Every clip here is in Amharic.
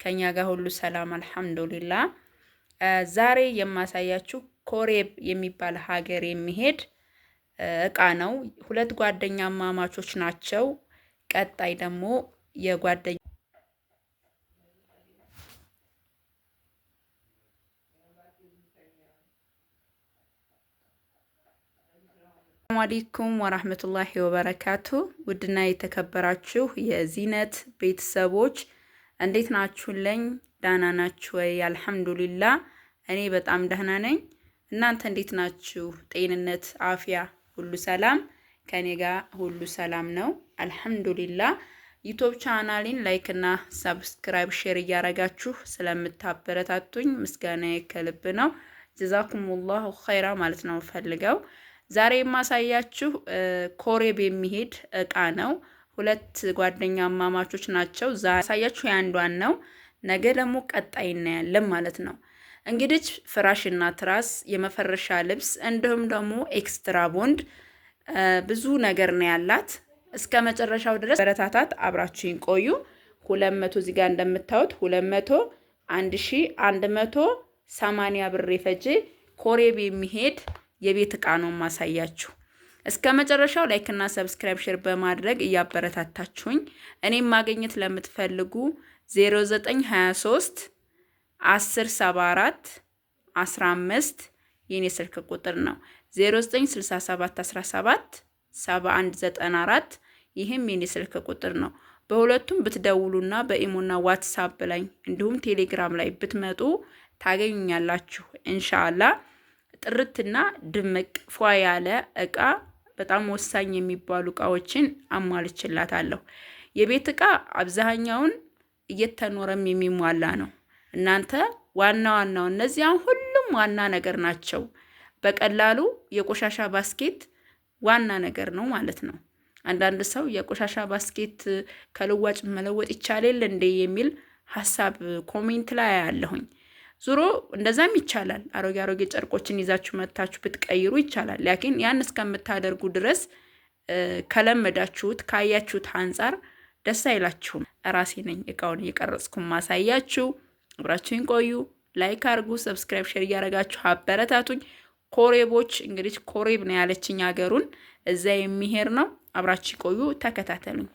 ከኛ ጋር ሁሉ ሰላም አልሐምዱሊላህ። ዛሬ የማሳያችሁ ኮሬብ የሚባል ሀገር የሚሄድ እቃ ነው። ሁለት ጓደኛ ማማቾች ናቸው። ቀጣይ ደግሞ የጓደኛ ሰላም አለይኩም ወራህመቱላሂ ወበረካቱ። ውድና የተከበራችሁ የዚነት ቤተሰቦች እንዴት ናችሁልኝ? ዳና ናችሁ ወይ? አልሐምዱሊላህ እኔ በጣም ደህና ነኝ። እናንተ እንዴት ናችሁ? ጤንነት፣ አፍያ ሁሉ ሰላም? ከኔ ጋር ሁሉ ሰላም ነው አልሐምዱሊላህ። ዩቲዩብ ቻናሌን ላይክ እና ሰብስክራይብ ሼር እያረጋችሁ ስለምታበረታቱኝ ምስጋናዬ ከልብ ነው። ጀዛኩሙላሁ ኸይራ ማለት ነው ፈልገው። ዛሬ የማሳያችሁ ኮሬብ የሚሄድ እቃ ነው። ሁለት ጓደኛ ማማቾች ናቸው። ዛሬ ያሳያችሁ ያንዷን ነው። ነገ ደግሞ ቀጣይ እናያለን ማለት ነው። እንግዲህ ፍራሽና ትራስ፣ የመፈረሻ ልብስ እንዲሁም ደግሞ ኤክስትራ ቦንድ ብዙ ነገር ነው ያላት። እስከ መጨረሻው ድረስ በረታታት አብራችሁኝ ቆዩ። 200 እዚህ ጋር እንደምታዩት 200 1180 ብር የፈጀ ኮሬብ የሚሄድ የቤት እቃ ነው ማሳያችሁ። እስከ መጨረሻው ላይክ እና ሰብስክራይብ ሼር በማድረግ እያበረታታችሁኝ እኔም ማግኘት ለምትፈልጉ 0923 1074 15 የኔ ስልክ ቁጥር ነው። 0967 17 7194 ይህም የኔ ስልክ ቁጥር ነው። በሁለቱም ብትደውሉና በኢሞና ዋትስአፕ ላይ እንዲሁም ቴሌግራም ላይ ብትመጡ ታገኙኛላችሁ ኢንሻአላህ። ጥርትና ድምቅ ፏ ያለ እቃ በጣም ወሳኝ የሚባሉ እቃዎችን አሟልችላታለሁ። የቤት እቃ አብዛኛውን እየተኖረም የሚሟላ ነው። እናንተ ዋናው እነዚያን ሁሉም ዋና ነገር ናቸው። በቀላሉ የቆሻሻ ባስኬት ዋና ነገር ነው ማለት ነው። አንዳንድ ሰው የቆሻሻ ባስኬት ከልዋጭ መለወጥ ይቻላል እንዴ የሚል ሐሳብ ኮሜንት ላይ ያለሁኝ። ዙሮ እንደዛም ይቻላል። አሮጌ ጨርቆችን ይዛችሁ መታችሁ ብትቀይሩ ይቻላል። ላኪን ያን እስከምታደርጉ ድረስ ከለመዳችሁት ካያችሁት አንፃር ደስ አይላችሁም። ራሴ ነኝ እቃውን እየቀረጽኩ ማሳያችሁ። አብራችሁኝ ቆዩ። ላይክ አድርጉ፣ ሰብስክራይብ ሼር እያደረጋችሁ አበረታቱኝ። ኮሬቦች እንግዲህ ኮሬብ ነው ያለችኝ ሀገሩን፣ እዛ የሚሄድ ነው። አብራችሁ ቆዩ፣ ተከታተሉኝ።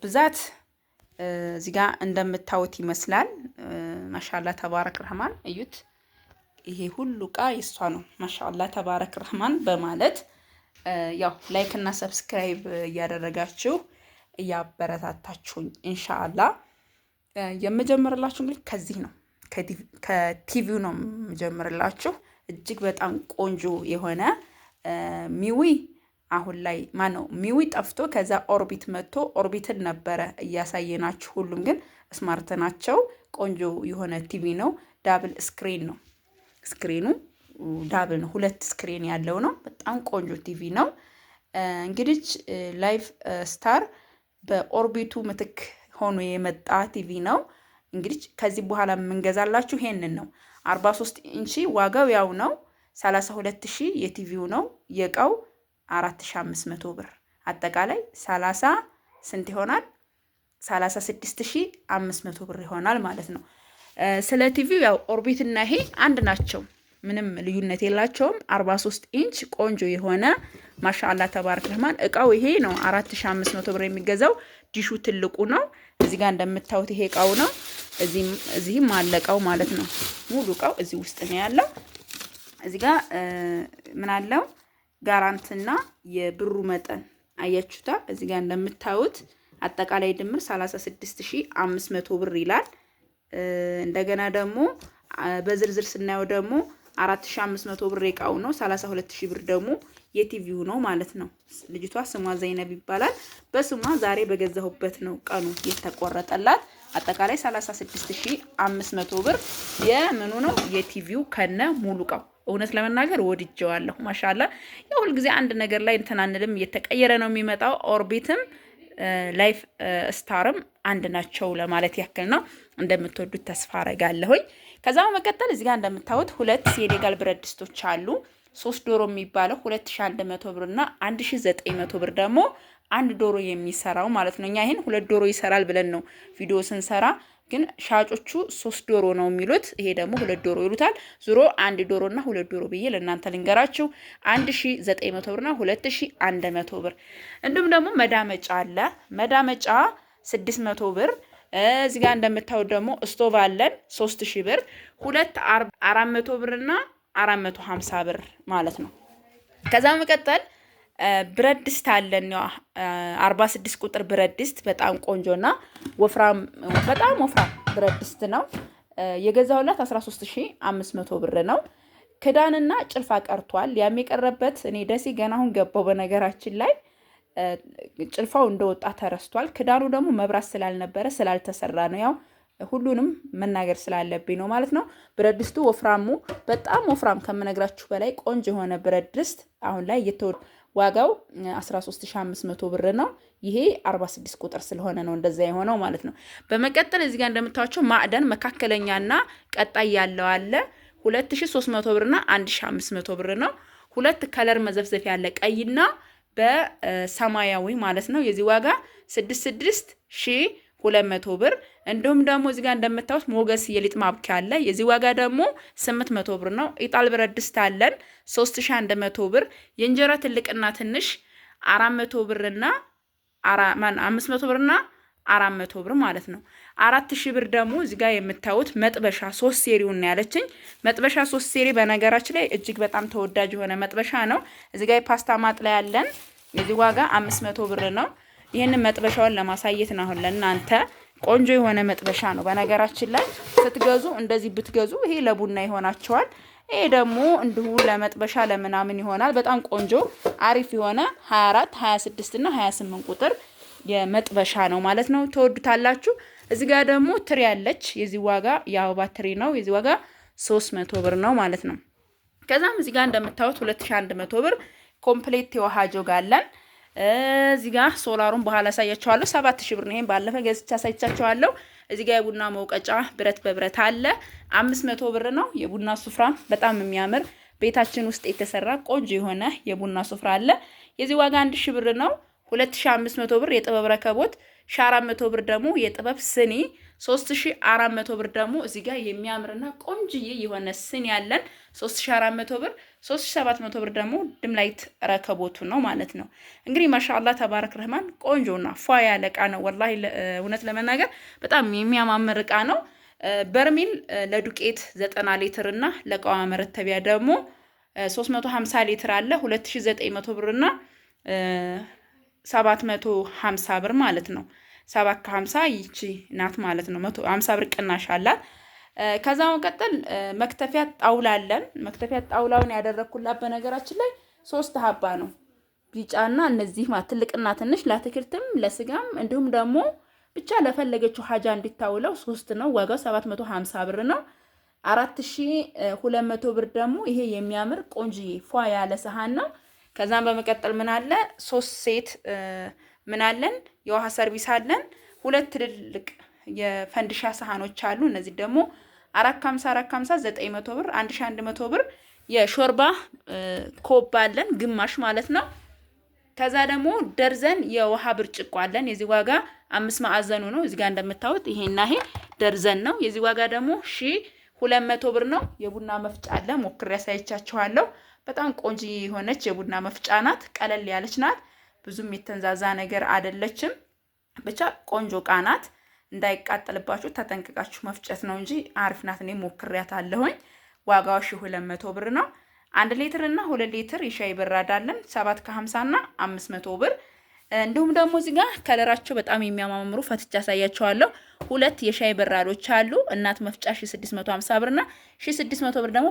ብዛት እዚህ ጋር እንደምታዩት ይመስላል። ማሻአላ ተባረክ ረህማን እዩት። ይሄ ሁሉ እቃ የሷ ነው። ማሻአላ ተባረክ ረህማን በማለት ያው ላይክ እና ሰብስክራይብ እያደረጋችሁ እያበረታታችሁኝ ኢንሻአላ። የምጀምርላችሁ እንግዲህ ከዚህ ነው፣ ከቲቪው ነው የምጀምርላችሁ። እጅግ በጣም ቆንጆ የሆነ ሚዊ አሁን ላይ ማነው ሚዊ ጠፍቶ ከዛ ኦርቢት መጥቶ ኦርቢትን ነበረ እያሳየናችሁ። ሁሉም ግን ስማርት ናቸው። ቆንጆ የሆነ ቲቪ ነው። ዳብል ስክሪን ነው። ስክሪኑ ዳብል ነው። 2 ስክሪን ያለው ነው። በጣም ቆንጆ ቲቪ ነው። እንግዲህ ላይፍ ስታር በኦርቢቱ ምትክ ሆኖ የመጣ ቲቪ ነው። እንግዲህ ከዚህ በኋላ የምንገዛላችሁ ይሄንን ነው። 43 ኢንቺ ዋጋው ያው ነው። 32000 የቲቪው ነው። የእቃው 4500 ብር አጠቃላይ 30 ስንት ይሆናል? 36500 ብር ይሆናል ማለት ነው። ስለ ቲቪው ያው ኦርቢት እና ይሄ አንድ ናቸው፣ ምንም ልዩነት የላቸውም። 43 ኢንች ቆንጆ የሆነ ማሻአላ ተባረክ ረህማን እቃው ይሄ ነው። 4500 ብር የሚገዛው ዲሹ ትልቁ ነው። እዚህ ጋር እንደምታዩት ይሄ እቃው ነው። እዚህም አለቀው ማለት ነው። ሙሉ እቃው እዚህ ውስጥ ነው ያለው። እዚህ ጋር ምን አለው? ጋራንትና የብሩ መጠን አያችሁታ። እዚህ ጋር እንደምታዩት አጠቃላይ ድምር 36500 ብር ይላል። እንደገና ደግሞ በዝርዝር ስናየው ደግሞ 4500 ብር የቃው ነው። 32000 ብር ደግሞ የቲቪው ነው ማለት ነው። ልጅቷ ስሟ ዘይነብ ይባላል። በስሟ ዛሬ በገዛሁበት ነው ቀኑ የተቆረጠላት። አጠቃላይ 36500 ብር የምኑ ነው የቲቪው ከነ ሙሉ እቃው። እውነት ለመናገር ወድጄዋለሁ። ማሻአላ ያው ሁሉ ጊዜ አንድ ነገር ላይ እንተናንልም እየተቀየረ ነው የሚመጣው። ኦርቢትም ላይፍ ስታርም አንድ ናቸው ለማለት ያክል ነው። እንደምትወዱት ተስፋ አረጋለሁኝ። ከዛ በመቀጠል እዚህ ጋር እንደምታዩት 2 የሌጋል ብረት ድስቶች አሉ። 3 ዶሮ የሚባለው 2100 ብር እና 1900 ብር ደግሞ አንድ ዶሮ የሚሰራው ማለት ነው። እኛ ይሄን 2 ዶሮ ይሰራል ብለን ነው ቪዲዮ ስንሰራ ግን ሻጮቹ 3 ዶሮ ነው የሚሉት። ይሄ ደግሞ 2 ዶሮ ይሉታል። ዙሮ 1 ዶሮና 2 ዶሮ ብዬ ለእናንተ ልንገራችሁ 1900 ብርና 2100 ብር። እንዲሁም ደግሞ መዳመጫ አለ። መዳመጫ 600 ብር። እዚህ ጋር እንደምታዩት ደግሞ ስቶቭ አለን 3000 ብር። 400 ብርና 450 ብር ማለት ነው። ከዛ መቀጠል ብረት ድስት አለን። 46 ቁጥር ብረት ድስት በጣም ቆንጆና ወፍራም በጣም ወፍራም ብረት ድስት ነው። የገዛሁላት 13500 ብር ነው። ክዳንና ጭልፋ ቀርቷል። ያም የቀረበት እኔ ደሴ ገና አሁን ገባው። በነገራችን ላይ ጭልፋው እንደወጣ ተረስቷል። ክዳኑ ደግሞ መብራት ስላልነበረ ስላልተሰራ ነው። ያው ሁሉንም መናገር ስላለብኝ ነው ማለት ነው። ብረት ድስቱ ወፍራሙ በጣም ወፍራም ከምነግራችሁ በላይ ቆንጆ የሆነ ብረት ድስት አሁን ላይ ዋጋው 13500 ብር ነው። ይሄ 46 ቁጥር ስለሆነ ነው እንደዛ የሆነው ማለት ነው። በመቀጠል እዚህ ጋር እንደምታዩቸው ማዕደን መካከለኛና ቀጣይ ያለው አለ 2300 ብርና 1500 ብር ነው። ሁለት ከለር መዘፍዘፍ ያለ ቀይና በሰማያዊ ማለት ነው። የዚህ ዋጋ 66200 ብር። እንዲሁም ደግሞ እዚህ ጋር እንደምታዩት ሞገስ የሊጥ ማብኪያ አለ። የዚህ ዋጋ ደግሞ 800 ብር ነው። ኢጣል ብረት ድስት አለን 3100 ብር። የእንጀራ ትልቅና ትንሽ 400 ብርና 500 ብርና 400 ብር ማለት ነው። 4000 ብር ደግሞ እዚህ ጋር የምታዩት መጥበሻ 3 ሴሪውን ያለችኝ መጥበሻ 3 ሴሪ በነገራችን ላይ እጅግ በጣም ተወዳጅ የሆነ መጥበሻ ነው። እዚህ ጋር የፓስታ ማጥለያ ያለን የዚህ ዋጋ 500 ብር ነው። ይህንን መጥበሻውን ለማሳየት ነው አሁን ለእናንተ። ቆንጆ የሆነ መጥበሻ ነው። በነገራችን ላይ ስትገዙ እንደዚህ ብትገዙ ይሄ ለቡና ይሆናቸዋል። ይሄ ደግሞ እንዲሁ ለመጥበሻ ለምናምን ይሆናል። በጣም ቆንጆ አሪፍ የሆነ 24፣ 26 እና 28 ቁጥር የመጥበሻ ነው ማለት ነው። ተወዱታላችሁ። እዚህ ጋር ደግሞ ትሪ ያለች የዚህ ዋጋ የአበባ ትሪ ነው። የዚህ ዋጋ 300 ብር ነው ማለት ነው። ከዛም እዚህ ጋር እንደምታዩት 2100 ብር ኮምፕሌት የውሃ ጆግ አለን። እዚህ ጋር ሶላሩን በኋላ አሳያችኋለሁ። 7000 ብር ነው። ይሄን ባለፈ ገዝቻ አሳይቻችኋለሁ። እዚህ ጋር የቡና መውቀጫ ብረት በብረት አለ 500 ብር ነው። የቡና ሱፍራ በጣም የሚያምር ቤታችን ውስጥ የተሰራ ቆንጆ የሆነ የቡና ሱፍራ አለ። የዚህ ዋጋ 1000 ብር ነው። 2500 ብር የጥበብ ረከቦት፣ 400 ብር ደግሞ የጥበብ ስኒ፣ 3400 ብር ደግሞ እዚህ ጋር የሚያምርና ቆንጅዬ የሆነ ስኒ ያለን 3400 ብር፣ 3700 ብር ደግሞ ድምላይት ረከቦቱ ነው ማለት ነው። እንግዲህ ማሻአላህ ተባረክ ረህማን ቆንጆና ፏ ያለ እቃ ነው። ወላሂ እውነት ለመናገር በጣም የሚያማምር እቃ ነው። በርሚል ለዱቄት 90 ሊትር እና ለቀዋ መረተቢያ ደግሞ 350 ሊትር አለ 2900 ብርና 750 ብር ማለት ነው። 750 ይቺ ናት ማለት ነው። 150 ብር ቅናሽ አላት። ከዛ መቀጠል መክተፊያ ጣውላ አለን። መክተፊያ ጣውላውን ያደረኩላት በነገራችን ላይ 3 ሀባ ነው። ቢጫና እነዚህ ትልቅና ትንሽ ለአትክልትም ለስጋም እንዲሁም ደግሞ ብቻ ለፈለገችው ሀጃ እንዲታውለው 3 ነው። ዋጋው 750 ብር ነው። 4200 ብር ደግሞ ይሄ የሚያምር ቆንጆዬ ፏ ያለ ሰሃን ነው። ከዛም በመቀጠል ምን አለ 3 ሴት ምን አለን የውሃ ሰርቪስ አለን። 2 ትልልቅ የፈንዲሻ ሰሃኖች አሉ። እነዚህ ደግሞ 450 900 ብር 1100 ብር። የሾርባ ኮብ አለን ግማሽ ማለት ነው። ከዛ ደግሞ ደርዘን የውሃ ብርጭቆ አለን። የዚህ ዋጋ 5 ማዕዘኑ ነው። እዚህ ጋር እንደምታዩት ይሄና ይሄ ደርዘን ነው። የዚህ ዋጋ ደግሞ 1200 ብር ነው። የቡና መፍጫ አለ። ሞክሬ ያሳይቻችኋለሁ። በጣም ቆንጆ የሆነች የቡና መፍጫ ናት። ቀለል ያለች ናት። ብዙም የተንዛዛ ነገር አይደለችም። ብቻ ቆንጆ እቃ ናት። እንዳይቃጠልባችሁ ተጠንቅቃችሁ መፍጨት ነው እንጂ አሪፍ ናት። እኔ ሞክሬያታለሁኝ። ዋጋው 1200 ብር ነው። 1 ሊትር እና 2 ሊትር የሻይ በራድ አለን 750 እና 500 ብር። እንዲሁም ደግሞ እዚህ ጋር ከለራቸው በጣም የሚያማምሩ ፈትቻ ያሳያቸዋለሁ። 2 የሻይ በራዶች አሉ። እናት መፍጫ 1650 ብርና 1600 ብር ደግሞ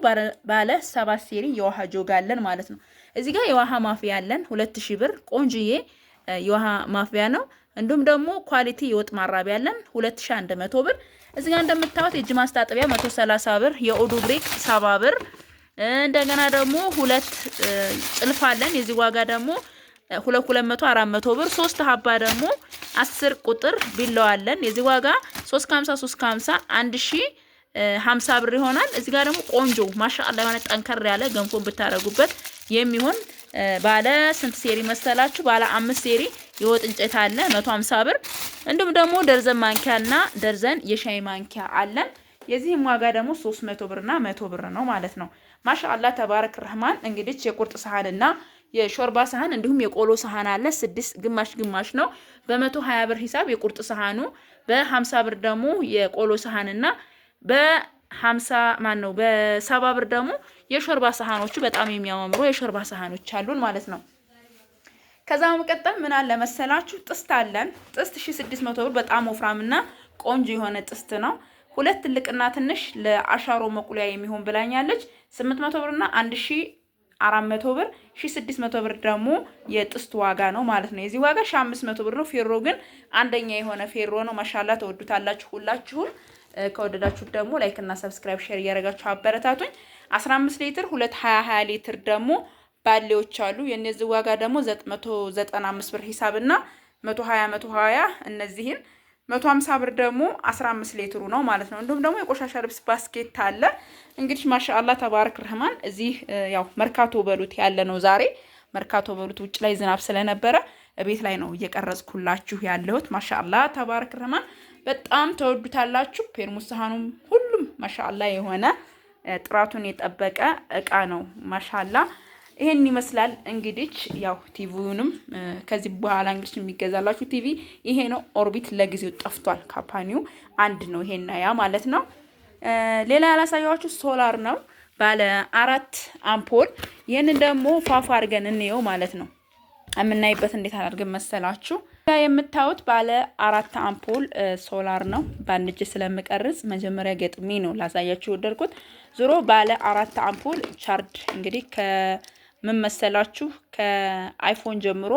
ባለ 7 ሴሪ የውሃ ጆግ አለን ማለት ነው። እዚህ ጋር የውሃ ማፍያ አለን 2000 ብር ቆንጆዬ የውሃ ማፍያ ነው። እንዲሁም ደግሞ ኳሊቲ የወጥ ማራቢያ አለን 2100 ብር። እዚህ ጋር እንደምታዩት የእጅ ማስታጠቢያ 130 ብር፣ የኦዱ ብሬክ 70 ብር። እንደገና ደግሞ 2 ጭልፋ አለን። የዚህ ዋጋ ደግሞ 200 400 ብር። 3 ሀባ ደግሞ 10 ቁጥር ቢላዋ አለን። የዚህ ዋጋ 350 1050 ብር ይሆናል። እዚህ ጋር ደግሞ ቆንጆ ማሻአላ የሆነ ጠንከር ያለ ገንፎ ብታረጉበት የሚሆን ባለ ስንት ሴሪ መሰላችሁ? ባለ 5 ሴሪ የወጥ እንጨት አለ 150 ብር። እንዲሁም ደግሞ ደርዘን ማንኪያና ደርዘን የሻይ ማንኪያ አለን። የዚህም ዋጋ ደግሞ 300 ብርና 100 ብር ነው ማለት ነው። ማሻአላህ ተባረክ ረህማን። እንግዲህ የቁርጥ ሳህንና የሾርባ ሳህን እንዲሁም የቆሎ ሳህን አለ። 6 ግማሽ ግማሽ ነው በ120 ብር ሂሳብ የቁርጥ ሳህኑ፣ በ50 ብር ደግሞ የቆሎ ሳህንና በ50 ማን ነው በ70 ብር ደግሞ የሾርባ ሳህኖቹ በጣም የሚያማምሩ የሾርባ ሳህኖች አሉን ማለት ነው። ከዛ በመቀጠል ምን አለ መሰላችሁ ጥስት አለን። ጥስት 1600 ብር በጣም ወፍራምና ቆንጆ የሆነ ጥስት ነው። ሁለት ትልቅና ትንሽ ለአሻሮ መቁሊያ የሚሆን ብላኛለች። 800 ብርና 1400 ብር 1600 ብር ደግሞ የጥስት ዋጋ ነው ማለት ነው። የዚህ ዋጋ 1500 ብር ነው። ፌሮ ግን አንደኛ የሆነ ፌሮ ነው። ማሻአላ ተወዱታላችሁ ሁላችሁም። ከወደዳችሁት ደግሞ ላይክ እና ሰብስክራይብ ሼር እያደረጋችሁ አበረታቱኝ። 15 ሊትር 220 ሊትር ደግሞ ባሌዎች አሉ። የነዚህ ዋጋ ደግሞ 995 ብር ሂሳብና 120 እነዚህን 150 ብር ደግሞ 15 ሊትሩ ነው ማለት ነው። እንዲሁም ደግሞ የቆሻሻ ልብስ ባስኬት አለ። እንግዲህ ማሻአላ ተባረክ ረህማን። እዚህ ያው መርካቶ በሉት ያለ ነው ዛሬ። መርካቶ በሉት ውጭ ላይ ዝናብ ስለነበረ ቤት ላይ ነው እየቀረጽኩላችሁ ያለሁት። ማሻአላ ተባረክ ረህማን። በጣም ተወዱታላችሁ። ፔርሙስ ሳህኑም ሁሉም ማሻአላ የሆነ ጥራቱን የጠበቀ እቃ ነው። ማሻአላ ይሄን ይመስላል። እንግዲህ ያው ቲቪውንም ከዚህ በኋላ እንግዲህ የሚገዛላችሁ ቲቪ ይሄ ነው። ኦርቢት ለጊዜው ጠፍቷል። ካምፓኒው አንድ ነው ይሄና ያ ማለት ነው። ሌላ ያላሳያችሁ ሶላር ነው ባለ 4 አምፖል። ይሄንን ደግሞ ፋፋ አድርገን እንየው ማለት ነው። የምናይበት እንዴት አድርገን መሰላችሁ? የምታዩት ባለ 4 አምፖል ሶላር ነው። በአንድ እጅ ስለምቀርጽ መጀመሪያ ገጥሜ ነው ላሳያችሁ ወደድኩት። ዞሮ ባለ 4 አምፖል ቻርጅ እንግዲህ ምን መሰላችሁ ከአይፎን ጀምሮ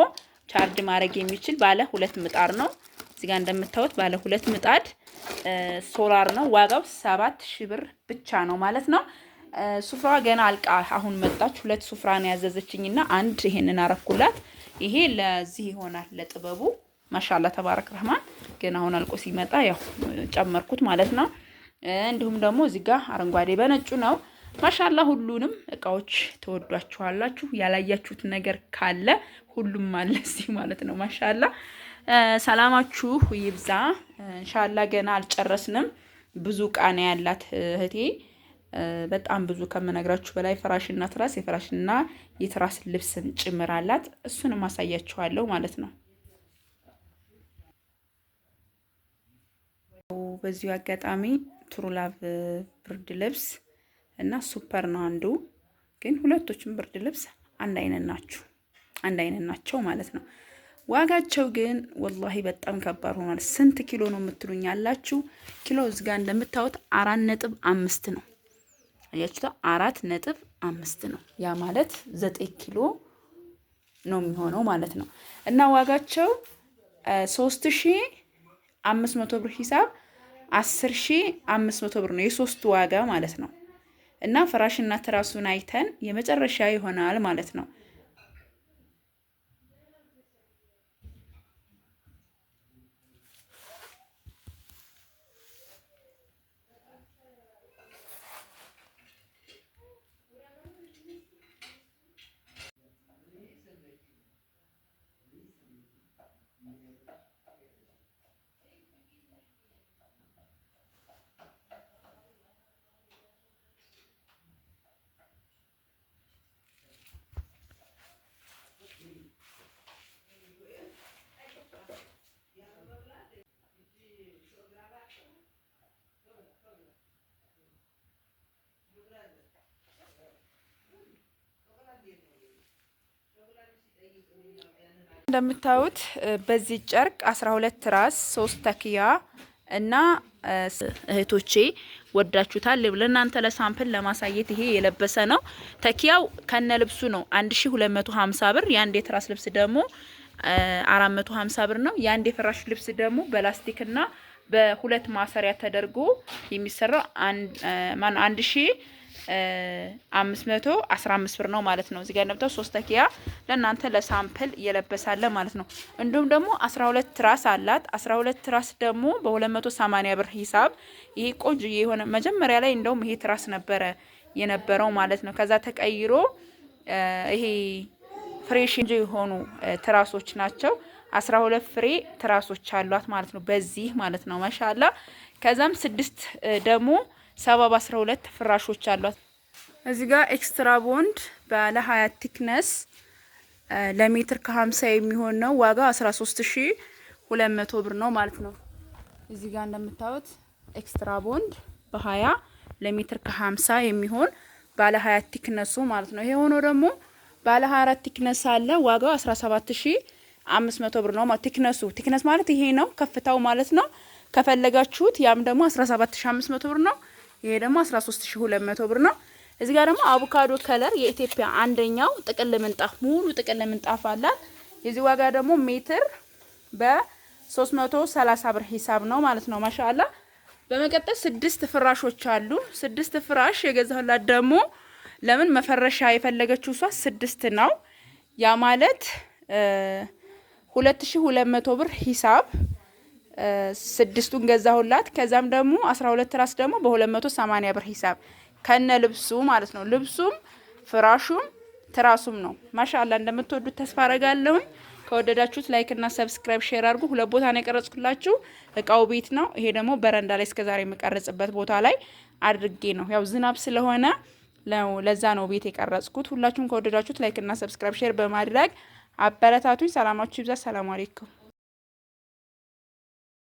ቻርጅ ማድረግ የሚችል ባለ 2 ምጣድ ነው። እዚህ ጋር እንደምታዩት ባለ 2 ምጣድ ሶላር ነው። ዋጋው 7000 ብር ብቻ ነው ማለት ነው። ሱፍራ ገና አልቃ አሁን መጣች። 2 ሱፍራ ነው ያዘዘችኝና አንድ ይሄንን አረኩላት። ይሄ ለዚህ ይሆናል ለጥበቡ። ማሻአላ ተባረክ ረህማን። ግን አሁን አልቆ ሲመጣ ያው ጨመርኩት ማለት ነው። እንዲሁም ደግሞ እዚህ ጋር አረንጓዴ በነጩ ነው። ማሻአላ ሁሉንም እቃዎች ተወዷቸዋላችሁ። ያላያችሁት ነገር ካለ ሁሉም አለ እዚህ ማለት ነው። ማሻአላ ሰላማችሁ ይብዛ። ኢንሻአላ ገና አልጨረስንም። ብዙ እቃ ነው ያላት እህቴ። በጣም ብዙ ከመነግራችሁ በላይ ፍራሽና ትራስ፣ የፍራሽና የትራስ ልብስም ጭምር አላት። እሱንም አሳያችኋለሁ ማለት ነው። በዚሁ አጋጣሚ ቱሩላቭ ብርድ ልብስ እና ሱፐር ነው አንዱ። ግን ሁለቶችም ብርድ ልብስ አንድ አይነት ናቸው ማለት ነው። ዋጋቸው ግን ወላሂ በጣም ከባድ ሆኗል። ስንት ኪሎ ነው የምትሉኝ ያላችሁ? ኪሎ እዚህ ጋር እንደምታዩት 4.5 ነው። አያችሁታ 4.5 ነው። ያ ማለት 9 ኪሎ ነው የሚሆነው ማለት ነው። እና ዋጋቸው 3500 ብር ሂሳብ 10500 ብር ነው የሶስቱ ዋጋ ማለት ነው። እና ፍራሽና ትራሱን አይተን የመጨረሻ ይሆናል ማለት ነው። እንደምታዩት በዚህ ጨርቅ 12 ትራስ 3 ተኪያ እና እህቶቼ ወዳችሁታል። ለእናንተ ለሳምፕል ለማሳየት ይሄ የለበሰ ነው። ተኪያው ከነ ልብሱ ነው 1250 ብር። የአንድ የትራስ ልብስ ደግሞ 450 ብር ነው። የአንድ የፍራሽ ልብስ ደግሞ በላስቲክና በሁለት ማሰሪያ ተደርጎ የሚሰራው 1515 ብር ነው ማለት ነው። እዚህ ጋር እንደምታው 3 ተኪያ ለእናንተ ለሳምፕል እየለበሳለ ማለት ነው። እንዲሁም ደግሞ 12 ትራስ አላት። 12 ትራስ ደግሞ በ280 ብር ሂሳብ ይሄ ቆንጆ የሆነ መጀመሪያ ላይ እንደውም ይሄ ትራስ ነበረ የነበረው ማለት ነው። ከዛ ተቀይሮ ይሄ ፍሬሽ የሆኑ ትራሶች ናቸው። 12 ፍሬ ትራሶች አሏት ማለት ነው። በዚህ ማለት ነው ማሻአላ። ከዛም 6 ደግሞ 70 በ12 ፍራሾች አሏት። እዚህ ጋር ኤክስትራ ቦንድ ባለ 20 ቲክነስ ለሜትር ከ50 የሚሆን ነው። ዋጋ 13200 ብር ነው ማለት ነው። እዚህ ጋር እንደምታዩት ኤክስትራ ቦንድ በ20 ለሜትር ከ50 የሚሆን ባለ 20 ቲክነሱ ማለት ነው። ይሄ ሆኖ ደግሞ ባለ 24 ቲክነስ አለ። ዋጋው 17500 ብር ነው ማለት ቲክነስ ማለት ይሄ ነው ከፍታው ማለት ነው። ከፈለጋችሁት ያም ደግሞ 17500 ብር ነው። ይሄ ደግሞ 13200 ብር ነው። እዚህ ጋር ደግሞ አቮካዶ ከለር የኢትዮጵያ አንደኛው ጥቅል ምንጣፍ ሙሉ ጥቅል ምንጣፍ አላት። የዚህ ዋጋ ደግሞ ሜትር በ330 ብር ሂሳብ ነው ማለት ነው ማሻአላ። በመቀጠል 6 ፍራሾች አሉ። 6 ፍራሽ የገዛሁላት ደግሞ ለምን መፈረሻ የፈለገችው እሷ 6 ነው። ያ ማለት 2200 ብር ሂሳብ 6ቱን ገዛሁላት። ከዛም ደግሞ 12 ራስ ደግሞ በ280 ብር ሂሳብ ከነ ልብሱ ማለት ነው። ልብሱም ፍራሹም ትራሱም ነው። ማሻአላ እንደምትወዱት ተስፋ አረጋለሁ። ከወደዳችሁት ላይክ እና ሰብስክራይብ ሼር አድርጉ። 2 ቦታ ነው የቀረጽኩላችሁ። እቃው ቤት ነው። ይሄ ደግሞ በረንዳ ላይ እስከዛሬ የምቀርጽበት ቦታ ላይ አድርጌ ነው። ያው ዝናብ ስለሆነ ለዛ ነው ቤት የቀረጽኩት። ሁላችሁም ከወደዳችሁት ላይክ እና ሰብስክራይብ ሼር በማድረግ አበረታቱኝ። ሰላማችሁ ይብዛ። ሰላም አለይኩም።